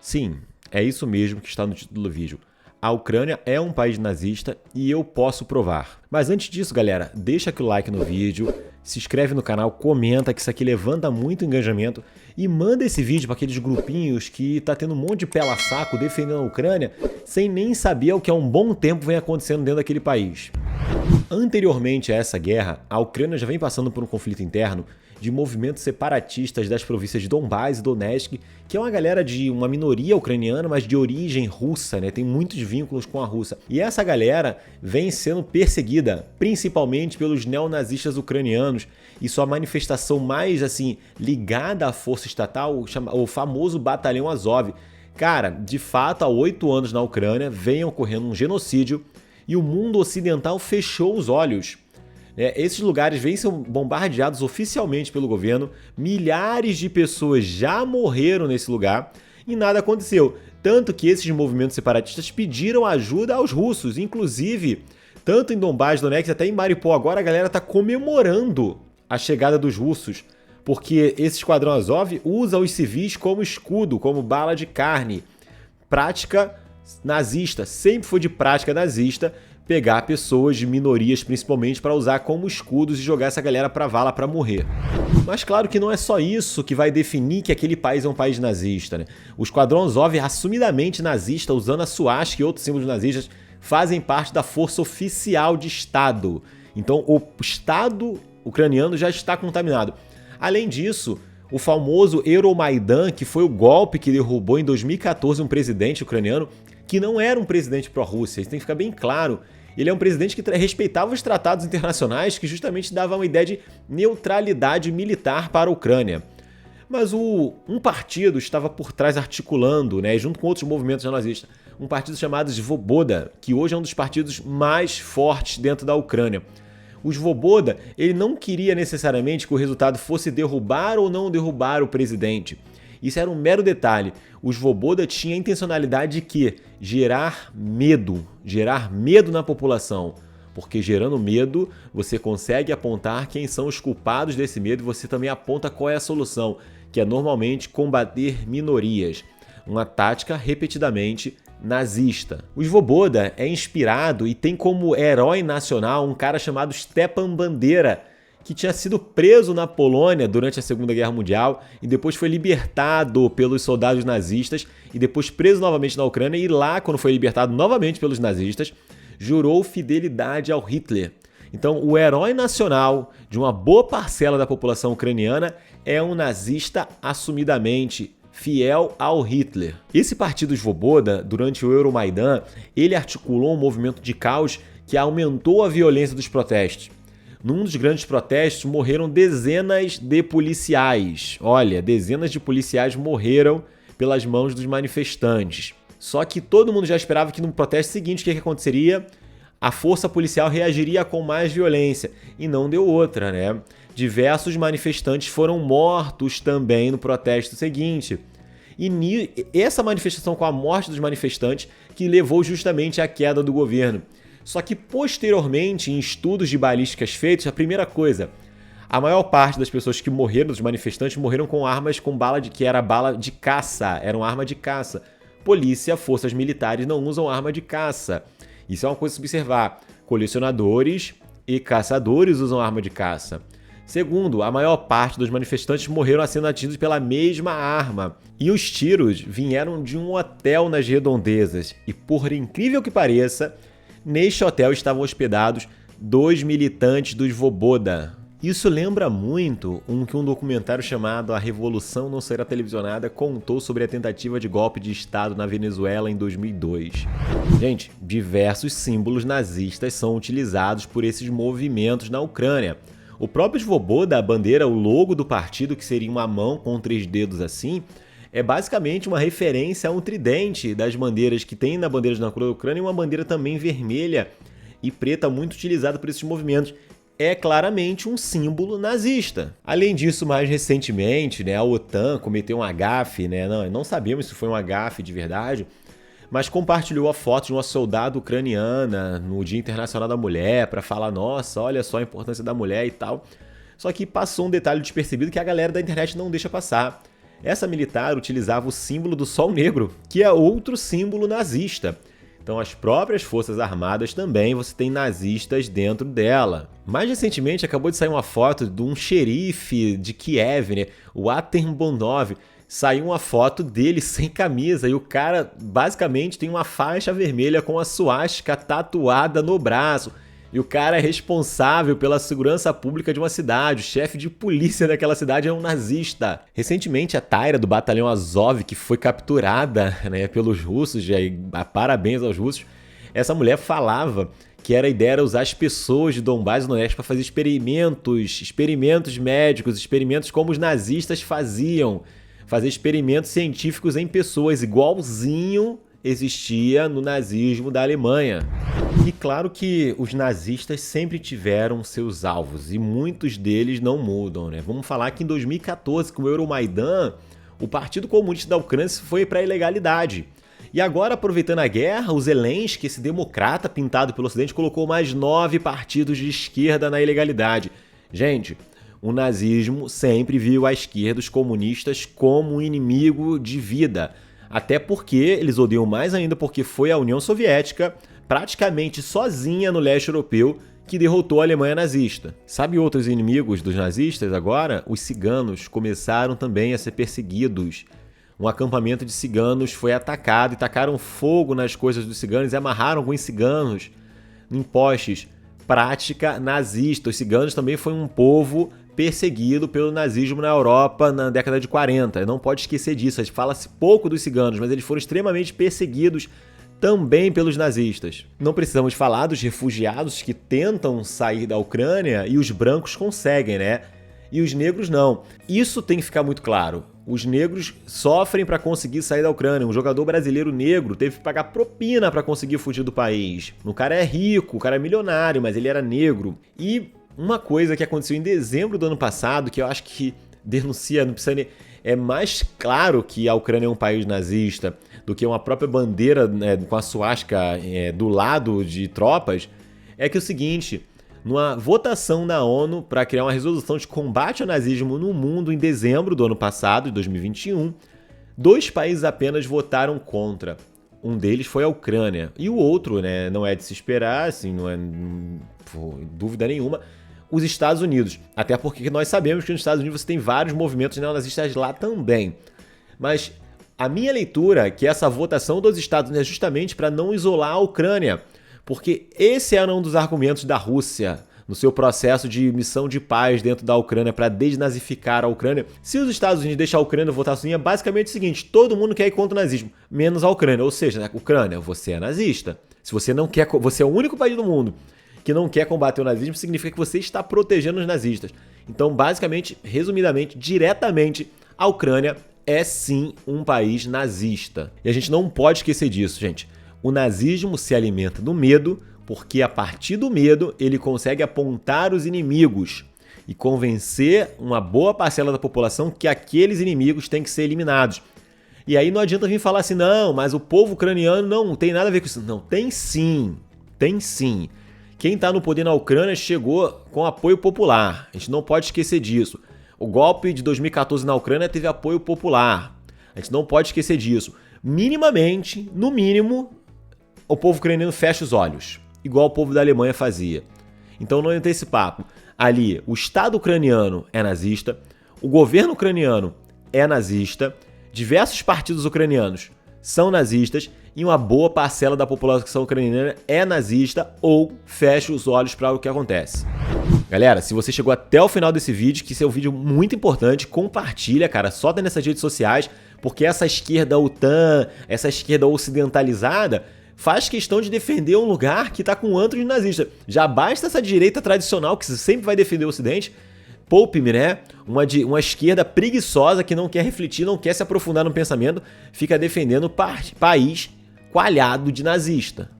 Sim, é isso mesmo que está no título do vídeo. A Ucrânia é um país nazista e eu posso provar. Mas antes disso, galera, deixa aqui o like no vídeo, se inscreve no canal, comenta que isso aqui levanta muito engajamento e manda esse vídeo para aqueles grupinhos que tá tendo um monte de pela-saco defendendo a Ucrânia sem nem saber o que há um bom tempo vem acontecendo dentro daquele país. Anteriormente a essa guerra, a Ucrânia já vem passando por um conflito interno de movimentos separatistas das províncias de Donbás e Donetsk, que é uma galera de uma minoria ucraniana, mas de origem russa, né? Tem muitos vínculos com a Rússia. E essa galera vem sendo perseguida, principalmente pelos neonazistas ucranianos, e sua manifestação mais, assim, ligada à força estatal, o famoso Batalhão Azov. Cara, de fato, há 8 anos na Ucrânia vem ocorrendo um genocídio e o mundo ocidental fechou os olhos. Esses lugares vêm sendo bombardeados oficialmente pelo governo, milhares de pessoas já morreram nesse lugar e nada aconteceu. Tanto que esses movimentos separatistas pediram ajuda aos russos, inclusive, tanto em Donbás, Donetsk, até em Mariupol. Agora a galera está comemorando a chegada dos russos, porque esse esquadrão Azov usa os civis como escudo, como bala de carne. Prática nazista, sempre foi de prática nazista pegar pessoas de minorias principalmente para usar como escudos e jogar essa galera pra vala pra morrer. Mas claro que não é só isso que vai definir que aquele país é um país nazista, né? O esquadrão Azov, assumidamente nazista, usando a suástica e outros símbolos nazistas, fazem parte da força oficial de Estado. Então o Estado ucraniano já está contaminado. Além disso, o famoso Euromaidan, que foi o golpe que derrubou em 2014 um presidente ucraniano, que não era um presidente pró-Rússia, isso tem que ficar bem claro. Ele é um presidente que respeitava os tratados internacionais, que justamente dava uma ideia de neutralidade militar para a Ucrânia. Mas um partido estava por trás articulando, junto com outros movimentos nazistas, um partido chamado Svoboda, que hoje é um dos partidos mais fortes dentro da Ucrânia. O Svoboda, ele não queria necessariamente que o resultado fosse derrubar ou não derrubar o presidente. Isso era um mero detalhe. O Svoboda tinha a intencionalidade de quê? Gerar medo na população. Porque gerando medo, você consegue apontar quem são os culpados desse medo e você também aponta qual é a solução, que é normalmente combater minorias. Uma tática repetidamente nazista. O Svoboda é inspirado e tem como herói nacional um cara chamado Stepan Bandera, que tinha sido preso na Polônia durante a Segunda Guerra Mundial e depois foi libertado pelos soldados nazistas e depois preso novamente na Ucrânia e lá, quando foi libertado novamente pelos nazistas, jurou fidelidade ao Hitler. Então, o herói nacional de uma boa parcela da população ucraniana é um nazista assumidamente fiel ao Hitler. Esse partido Svoboda, durante o Euromaidan, ele articulou um movimento de caos que aumentou a violência dos protestos. Num dos grandes protestos, morreram dezenas de policiais. Olha, dezenas de policiais morreram pelas mãos dos manifestantes. Só que todo mundo já esperava que no protesto seguinte, o que aconteceria? A força policial reagiria com mais violência. E não deu outra, né? Diversos manifestantes foram mortos também no protesto seguinte. E essa manifestação com a morte dos manifestantes que levou justamente à queda do governo. Só que posteriormente, em estudos de balísticas feitos, a primeira coisa, a maior parte das pessoas que morreram, dos manifestantes, morreram com armas com que era bala de caça, era uma arma de caça. Polícia, forças militares não usam arma de caça. Isso é uma coisa a se observar. Colecionadores e caçadores usam arma de caça. Segundo, a maior parte dos manifestantes morreram sendo atingidos pela mesma arma. E os tiros vieram de um hotel nas redondezas. E por incrível que pareça, neste hotel estavam hospedados 2 militantes do Svoboda. Isso lembra muito que um documentário chamado A Revolução Não Será Televisionada contou sobre a tentativa de golpe de Estado na Venezuela em 2002. Gente, diversos símbolos nazistas são utilizados por esses movimentos na Ucrânia. O próprio Svoboda, a bandeira, o logo do partido, que seria uma mão com 3 dedos assim, é basicamente uma referência a um tridente das bandeiras que tem na bandeira da Ucrânia e uma bandeira também vermelha e preta muito utilizada por esses movimentos. É claramente um símbolo nazista. Além disso, mais recentemente, a OTAN cometeu um agafe, não sabemos se foi um agafe de verdade, mas compartilhou a foto de uma soldado ucraniana no Dia Internacional da Mulher para falar, nossa, olha só a importância da mulher e tal. Só que passou um detalhe despercebido que a galera da internet não deixa passar. essa militar utilizava o símbolo do Sol Negro, que é outro símbolo nazista. Então, as próprias Forças Armadas também você tem nazistas dentro dela. Mais recentemente, acabou de sair uma foto de um xerife de Kiev, né? O Artem Bondov. Saiu uma foto dele sem camisa e o cara basicamente tem uma faixa vermelha com a suástica tatuada no braço. E o cara é responsável pela segurança pública de uma cidade, o chefe de polícia daquela cidade é um nazista. Recentemente, a Taira do batalhão Azov, que foi capturada, né, pelos russos, e aí, parabéns aos russos, essa mulher falava que a ideia era usar as pessoas de Donbás e do Oeste para fazer experimentos médicos, experimentos como os nazistas faziam, fazer experimentos científicos em pessoas, igualzinho existia no nazismo da Alemanha. E claro que os nazistas sempre tiveram seus alvos e muitos deles não mudam, né? Vamos falar que em 2014, com o Euromaidan, o Partido Comunista da Ucrânia foi para a ilegalidade. E agora, aproveitando a guerra, o Zelensky, esse democrata pintado pelo Ocidente, colocou mais 9 partidos de esquerda na ilegalidade. Gente, o nazismo sempre viu a esquerda, os comunistas, como um inimigo de vida. Até porque eles odeiam mais ainda porque foi a União Soviética, praticamente sozinha no leste europeu, que derrotou a Alemanha nazista. Sabe outros inimigos dos nazistas agora? Os ciganos começaram também a ser perseguidos. Um acampamento de ciganos foi atacado e tacaram fogo nas coisas dos ciganos e amarraram alguns ciganos em postes. Prática nazista. Os ciganos também foi um povo perseguido pelo nazismo na Europa na década de 40. Não pode esquecer disso. A gente fala-se pouco dos ciganos, mas eles foram extremamente perseguidos também pelos nazistas. Não precisamos falar dos refugiados que tentam sair da Ucrânia e os brancos conseguem, né? E os negros não. Isso tem que ficar muito claro. Os negros sofrem para conseguir sair da Ucrânia. Um jogador brasileiro negro teve que pagar propina para conseguir fugir do país. O cara é rico, o cara é milionário, mas ele era negro. E uma coisa que aconteceu em dezembro do ano passado, que eu acho que denuncia, não precisa nem... É mais claro que a Ucrânia é um país nazista do que uma própria bandeira, né, com a suástica do lado de tropas, é que é o seguinte, numa votação na ONU para criar uma resolução de combate ao nazismo no mundo em dezembro do ano passado, de 2021, 2 países apenas votaram contra. Um deles foi a Ucrânia. E o outro, né, não é de se esperar, assim, não é dúvida nenhuma, os Estados Unidos. Até porque nós sabemos que nos Estados Unidos você tem vários movimentos neonazistas lá também. Mas a minha leitura é que essa votação dos Estados Unidos é justamente para não isolar a Ucrânia. Porque esse era um dos argumentos da Rússia no seu processo de missão de paz dentro da Ucrânia para desnazificar a Ucrânia. Se os Estados Unidos deixar a Ucrânia votar sozinha, é basicamente o seguinte, todo mundo quer ir contra o nazismo, menos a Ucrânia. Ou seja, né, Ucrânia, você é nazista. Se você não quer, você é o único país do mundo que não quer combater o nazismo, significa que você está protegendo os nazistas. Então, basicamente, resumidamente, diretamente, a Ucrânia é sim um país nazista. E a gente não pode esquecer disso, gente. O nazismo se alimenta do medo, porque a partir do medo ele consegue apontar os inimigos e convencer uma boa parcela da população que aqueles inimigos têm que ser eliminados. E aí não adianta vir falar assim, não, mas o povo ucraniano não tem nada a ver com isso. Não, tem sim, tem sim. Quem está no poder na Ucrânia chegou com apoio popular. A gente não pode esquecer disso. O golpe de 2014 na Ucrânia teve apoio popular. A gente não pode esquecer disso. Minimamente, no mínimo, o povo ucraniano fecha os olhos, igual o povo da Alemanha fazia. Então não entra esse papo. Ali, o Estado ucraniano é nazista, o governo ucraniano é nazista, diversos partidos ucranianos são nazistas e uma boa parcela da população ucraniana é nazista ou fecha os olhos para o que acontece. Galera, se você chegou até o final desse vídeo, que esse é um vídeo muito importante, compartilha, cara, solta nessas redes sociais, porque essa esquerda OTAN, essa esquerda ocidentalizada, faz questão de defender um lugar que está com antro de nazista. Já basta essa direita tradicional, que sempre vai defender o Ocidente, poupe-me, né? Uma esquerda preguiçosa que não quer refletir, não quer se aprofundar no pensamento, fica defendendo país coalhado de nazista.